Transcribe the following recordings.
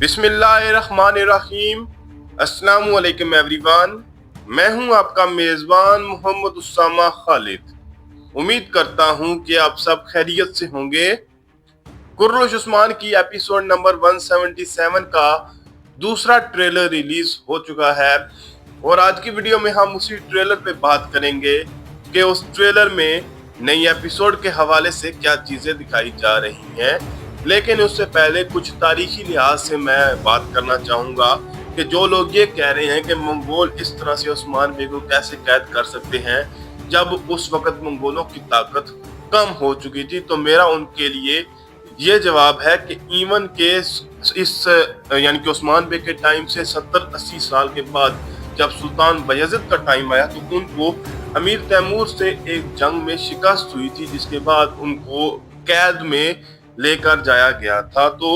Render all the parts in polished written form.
बिस्मिल्लाहिर्रहमानिर्रहीम। अस्सलामु अलैकुम एवरीवन। मैं हूं आपका मेज़बान मोहम्मद उसामा खालिद। उम्मीद करता हूं कि आप सब खैरियत से होंगे। कुर्रश उस्मान की एपिसोड नंबर 177 का दूसरा ट्रेलर रिलीज हो चुका है और आज की वीडियो में हम उसी ट्रेलर पे बात करेंगे कि उस ट्रेलर में नई एपिसोड के हवाले से क्या चीजें दिखाई जा रही हैं। लेकिन उससे पहले कुछ तारीखी लिहाज से मैं बात करना चाहूंगा कि जो लोग ये कह रहे हैं कि मंगोल इस तरह से उस्मान बे को कैसे कैद कर सकते हैं जब उस वक्त मंगोलों की ताकत कम हो चुकी थी, तो मेरा उनके लिए ये जवाब है कि इवन के इस यानी कि उस्मान बे के टाइम से 70-80 साल के बाद जब सुल्तान बायज़िद का टाइम आया तो उनको अमीर तैमूर से एक जंग में शिकस्त हुई थी, जिसके बाद उनको कैद में लेकर जाया गया था। तो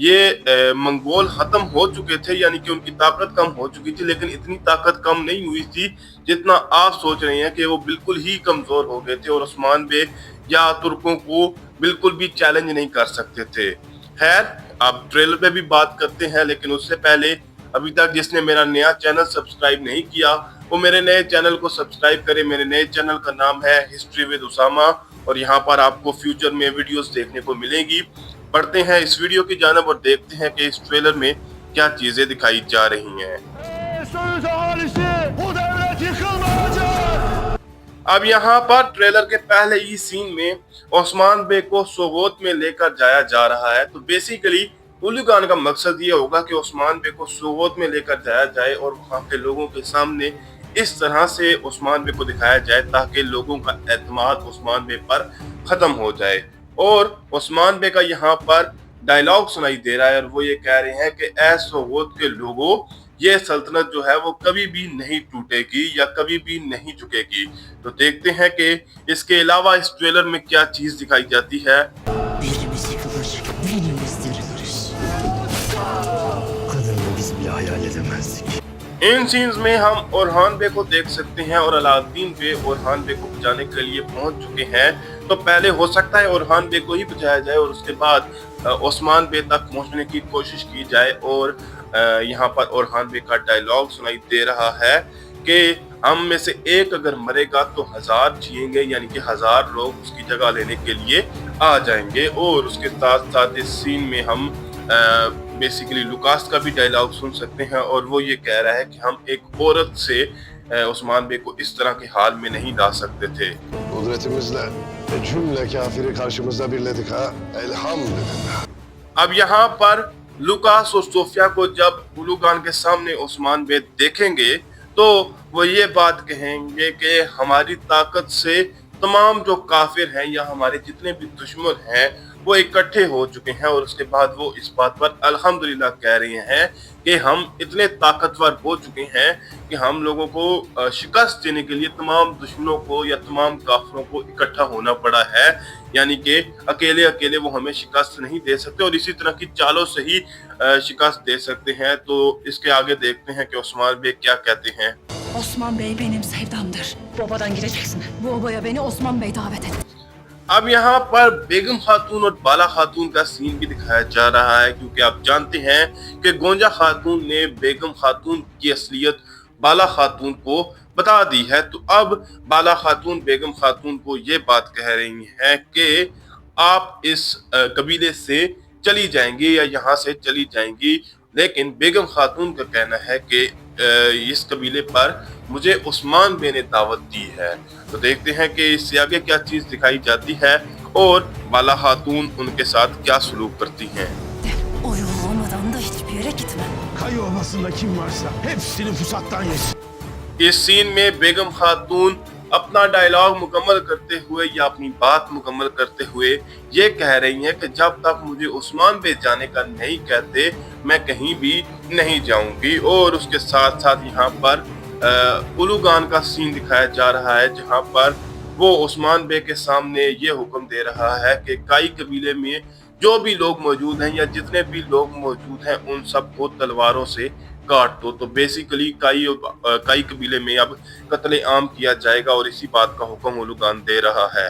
ये मंगोल खत्म हो चुके थे, यानी कि उनकी ताकत कम हो चुकी थी, लेकिन इतनी ताकत कम नहीं हुई थी जितना आप सोच रहे हैं कि वो बिल्कुल ही कमजोर हो गए थे और उस्मान बे या तुर्कों को बिल्कुल भी चैलेंज नहीं कर सकते थे। खैर, अब ट्रेलर पे भी बात करते हैं, लेकिन उससे पहले अभी तक जिसने मेरा नया चैनल सब्सक्राइब नहीं किया वो मेरे नए चैनल को सब्सक्राइब करे। मेरे नए चैनल का नाम है हिस्ट्री विद उसामा और यहाँ पर आपको फ्यूचर में वीडियोस देखने को मिलेगी। बढ़ते हैं इस वीडियो की जानिब और देखते हैं कि इस ट्रेलर में क्या चीजें दिखाई जा रही हैं। अब यहाँ पर ट्रेलर के पहले ही सीन में उस्मान बे को सोगोत में लेकर जाया जा रहा है। तो बेसिकली उलूगान का मकसद ये होगा कि उस्मान बे को सोगोत में लेकर जाया जाए और वहाँ के लोगों के सामने इस तरह से उस्मान बे को दिखाया जाए ताकि लोगों का एतमाद उस्मान बे पर खत्म हो जाए। और उस्मान बे का यहाँ पर डायलॉग सुनाई दे रहा है और वो ये कह रहे हैं कि ऐ सोगोत के लोगों, ये सल्तनत जो है वो कभी भी नहीं टूटेगी या कभी भी नहीं झुकेगी। तो देखते हैं कि इसके अलावा इस ट्रेलर में क्या चीज दिखाई जाती है। इन सीन्स में हम ओरहान बे को देख सकते हैं और अलाउद्दीन बे ओरहान बे को बचाने के लिए पहुंच चुके हैं। तो पहले हो सकता है ओरहान बे को ही बचाया जाए और उसके बाद उस्मान बे तक पहुंचने की कोशिश की जाए। और यहाँ पर ओरहान बे का डायलॉग सुनाई दे रहा है कि हम में से एक अगर मरेगा तो 1000 जिएंगे, यानी कि 1000 लोग उसकी जगह लेने के लिए आ जाएंगे। और उसके साथ साथ इस सीन में हम बेसिकली लुकास का भी डायलॉग सुन सकते हैं और वो ये कह रहा है कि हम एक औरत से उस्मान बे को इस तरह के हाल में नहीं ला सकते थे। अब यहाँ पर लुकास और सोफिया को जब उलूगान के सामने उस्मान बे देखेंगे तो वो ये बात कहेंगे कि हमारी ताकत से तमाम जो काफिर हैं या हमारे जितने भी दुश्मन हैं वो इकट्ठे हो चुके हैं। और उसके बाद वो इस बात पर अल्हम्दुलिल्लाह कह रहे हैं कि हम इतने ताकतवर हो चुके हैं कि हम लोगों को शिकस्त देने के लिए तमाम दुश्मनों को या तमाम काफिरों को इकट्ठा होना पड़ा है, यानी कि अकेले अकेले वो हमें शिकस्त नहीं दे सकते और इसी तरह की चालों से ही शिकस्त दे सकते हैं। तो इसके आगे देखते हैं कि उस्मान बे क्या कहते हैं। Osman Bey benim sevdamdır. Bu obadan gireceksin. Bu obaya beni Osman Bey davet etti. अब यहाँ पर बेगम खातून और बाला खातून का सीन भी दिखाया जा रहा है, क्योंकि आप जानते हैं कि गोंजा खातून ने बेगम खातून की असलियत बाला खातून को बता दी है। तो अब बाला खातून बेगम खातून को ये बात कह रही हैं कि आप इस कबीले से चली जाएंगी या यहाँ से चली जाएंगी, लेकिन बेगम खातून का कहना है कि इस कबीले पर मुझे उस्मान बे ने दावत दी है। तो देखते हैं कि इससे आगे क्या चीज दिखाई जाती है और बाला खातून उनके साथ क्या सलूक करती हैं। इस सीन में बेगम खातून अपना डायलॉग मुकम्मल करते हुए या अपनी बात मुकम्मल करते हुए ये कह रही हैं कि जब तक मुझे उस्मान बे जाने का नहीं कहते मैं कहीं भी नहीं जाऊंगी। और उसके साथ साथ यहाँ पर उलूगान का सीन दिखाया जा रहा है, जहाँ पर वो उस्मान बे के सामने ये हुक्म दे रहा है कि काई कबीले में जो भी लोग मौजूद हैं या जितने भी लोग मौजूद हैं उन सबको तलवारों से काट दो। तो बेसिकली काई कबीले में अब कत्ले आम किया जाएगा और इसी बात का हुक्म उलूगान दे रहा है।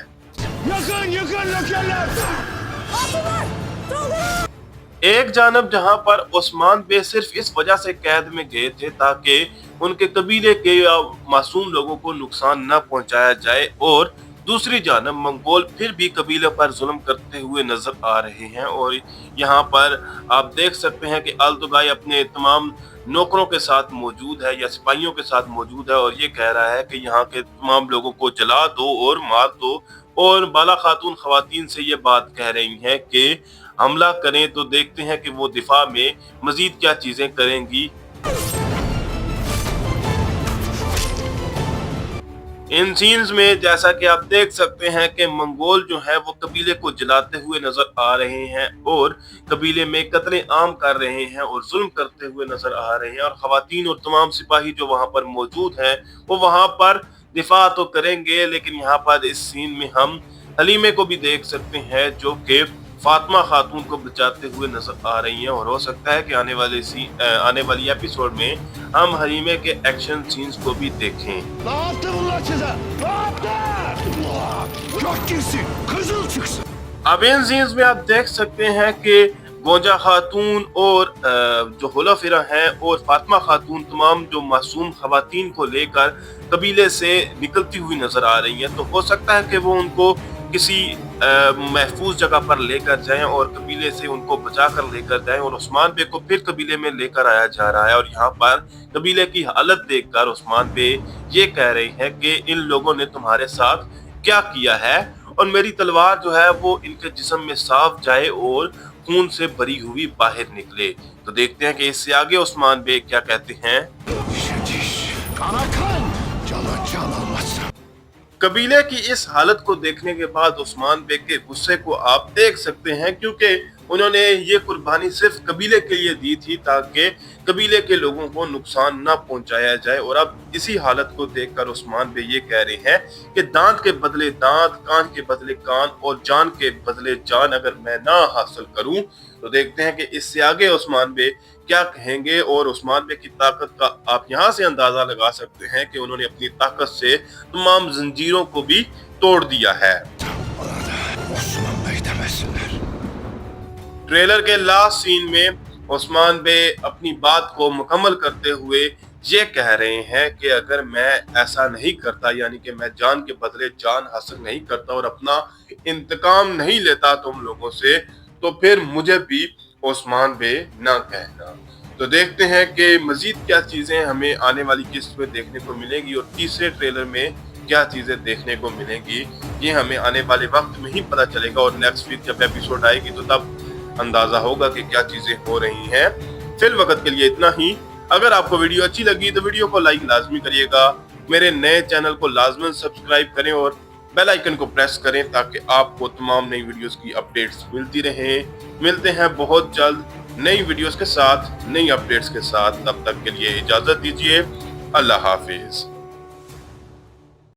एक जानब जहां पर उस्मान बे सिर्फ इस वजह से कैद में गए थे ताकि उनके कबीले के या मासूम लोगों को नुकसान न पहुंचाया जाए, और दूसरी जानब मंगोल फिर भी कबीले पर जुल्म करते हुए नजर आ रहे हैं। और यहाँ पर आप देख सकते हैं कि अल्तुगाई अपने तमाम नौकरों के साथ मौजूद है या सिपाहियों के साथ मौजूद है और ये कह रहा है कि यहाँ के तमाम लोगों को जला दो और मार दो। और बाला खातून खवातीन से ये बात कह रही हैं कि हमला करें, तो देखते हैं कि वो दिफा में मजीद क्या चीजें करेंगी। इन सीन्स में जैसा कि आप देख सकते हैं कि मंगोल जो है वो कबीले को जलाते हुए नजर आ रहे हैं और कबीले में कत्ले आम कर रहे हैं और जुल्म करते हुए नजर आ रहे हैं, और खवातीन और तमाम सिपाही जो वहां पर मौजूद हैं वो वहां पर दिफा तो करेंगे। लेकिन यहाँ पर इस सीन में हम हलीमे को भी देख सकते हैं जो कि फातिमा खातून को बचाते हुए नजर आ रही हैं, और हो सकता है कि आने वाली एपिसोड में हम हलीमे के एक्शन सीन्स को भी देखें। अब इन सीन्स में आप देख सकते हैं कि गोंजा खातून और जो हुलाफिरा हैं और फातिमा खातून तमाम जो मासूम खवातीन को लेकर कबीले से निकलती हुई नजर आ रही हैं। तो हो सकता है कि वो उनको किसी महफूज जगह पर लेकर जाएं और कबीले से उनको बचा कर लेकर जाएं, और उस्मान बे को फिर कबीले में लेकर आया जा रहा है। और यहाँ पर कबीले की हालत देखकर उस्मान बे ये कह रहे हैं कि इन लोगों ने तुम्हारे साथ क्या किया है, और मेरी तलवार जो है वो इनके जिस्म में साफ जाए और खून से भरी हुई बाहर निकले। तो देखते हैं कि इससे आगे उस्मान बे क्या कहते हैं। कबीले की इस हालत को देखने के बाद उस्मान बे के गुस्से को आप देख सकते हैं, क्योंकि उन्होंने ये कुर्बानी सिर्फ कबीले के लिए दी थी ताकि कबीले के लोगों को नुकसान न पहुंचाया जाए। और अब इसी हालत को देखकर उस्मान बे ये कह रहे हैं कि दांत के बदले दांत, कान के बदले कान और जान के बदले जान अगर मैं ना हासिल करूं। तो देखते हैं कि इससे आगे उस्मान बे क्या कहेंगे। और उस्मान बे की ताकत का आप यहाँ से अंदाजा लगा सकते हैं कि उन्होंने अपनी ताकत से तमाम जंजीरों को भी तोड़ दिया है। ट्रेलर के लास्ट सीन में उस्मान बे अपनी बात को मुकम्मल करते हुए ये कह रहे हैं कि अगर मैं ऐसा नहीं करता, यानी कि मैं जान के बदले जान हासिल नहीं करता और अपना इंतकाम नहीं लेता तुम लोगों से, तो फिर मुझे भी उस्मान बे ना कहना। तो देखते हैं कि मजीद क्या चीजें हमें आने वाली किस्त में देखने को मिलेगी और तीसरे ट्रेलर में क्या चीजें देखने को मिलेंगी, ये हमें आने वाले वक्त में ही पता चलेगा। और नेक्स्ट वीक जब एपिसोड आएगी तो तब अंदाजा होगा कि क्या चीजें हो रही हैं। फिल वक्त के लिए इतना ही। अगर आपको वीडियो अच्छी लगी तो वीडियो को लाइक लाजमी करिएगा, मेरे नए चैनल को लाजमन सब्सक्राइब करें और बेल आइकन को प्रेस करें ताकि आपको तमाम नई वीडियोस की अपडेट्स मिलती रहें। मिलते हैं बहुत जल्द नई वीडियोस के साथ, नई अपडेट्स के साथ। तब तक के लिए इजाजत दीजिए। अल्लाह हाफिज।